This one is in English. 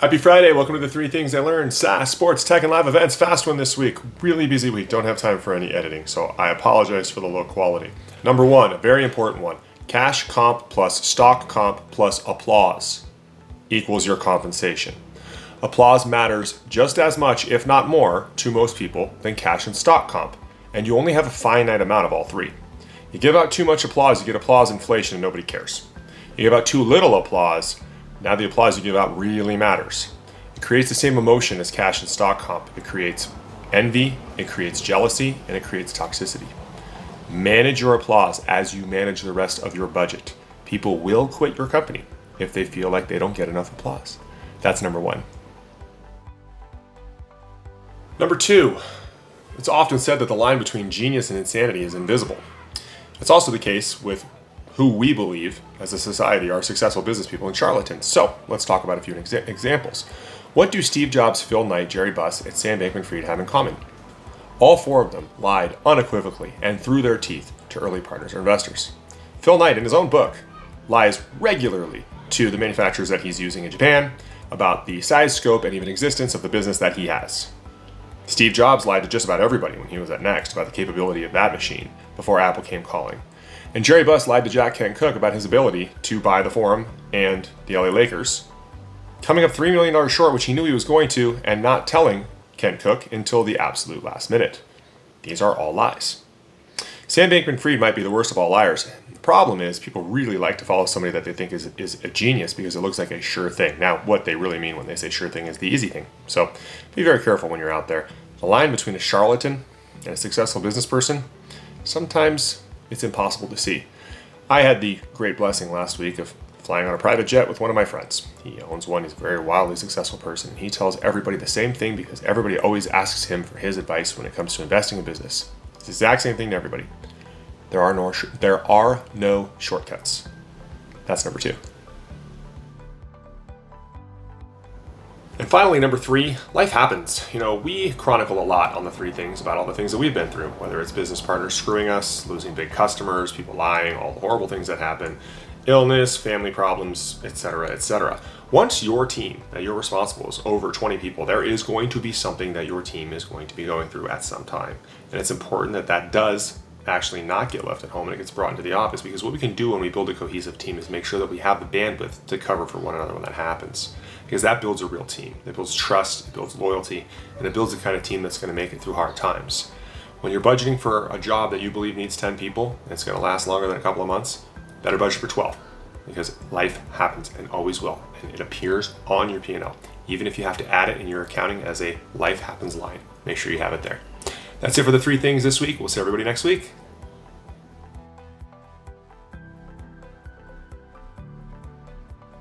Happy Friday. Welcome to the 3 Things I Learned. Saas, sports, tech, and live events. Fast one this week. Really busy week. Don't have time for any editing, so I apologize for the low quality. Number 1, a very important one. Cash comp plus stock comp plus applause equals your compensation. Applause matters just as much, if not more, to most people than cash and stock comp. And you only have a finite amount of all three. You give out too much applause, you get applause inflation and nobody cares. You give out too little applause, now the applause you give out really matters. It creates the same emotion as cash and stock comp. It creates envy, it creates jealousy, and it creates toxicity. Manage your applause as you manage the rest of your budget. People will quit your company if they feel like they don't get enough applause. That's number 1. Number 2, it's often said that the line between genius and insanity is invisible. It's also the case with who we believe as a society are successful business people and charlatans. So let's talk about a few examples. What do Steve Jobs, Phil Knight, Jerry Buss, and Sam Bankman-Fried have in common? All 4 of them lied unequivocally and through their teeth to early partners or investors. Phil Knight, in his own book, lies regularly to the manufacturers that he's using in Japan about the size, scope, and even existence of the business that he has. Steve Jobs lied to just about everybody when he was at Next about the capability of that machine before Apple came calling. And Jerry Buss lied to Jack Kent Cooke about his ability to buy the Forum and the LA Lakers, coming up $3 million short, which he knew he was going to, and not telling Kent Cooke until the absolute last minute. These are all lies. Sam Bankman-Fried might be the worst of all liars. The problem is people really like to follow somebody that they think is a genius because it looks like a sure thing. Now, what they really mean when they say sure thing is the easy thing. So be very careful when you're out there. The line between a charlatan and a successful business person, sometimes it's impossible to see. I had the great blessing last week of flying on a private jet with one of my friends. He owns one. He's a very wildly successful person. He tells everybody the same thing because everybody always asks him for his advice when it comes to investing in business. It's the exact same thing to everybody. There are no shortcuts. That's number 2. And finally, number 3, life happens. We chronicle a lot on the 3 things about all the things that we've been through, whether it's business partners screwing us, losing big customers, people lying, all the horrible things that happen, illness, family problems, etc., etc. Once your team that you're responsible is over 20 people, there is going to be something that your team is going to be going through at some time. And it's important that that does actually not get left at home and it gets brought into the office, because what we can do when we build a cohesive team is make sure that we have the bandwidth to cover for one another when that happens, because that builds a real team. It builds trust, it builds loyalty, and it builds the kind of team that's going to make it through hard times. When you're budgeting for a job that you believe needs 10 people and it's going to last longer than a couple of months, better budget for 12, because life happens and always will, and it appears on your P&L. Even if you have to add it in your accounting as a life happens line, make sure you have it there. That's it for the 3 things this week. We'll see everybody next week.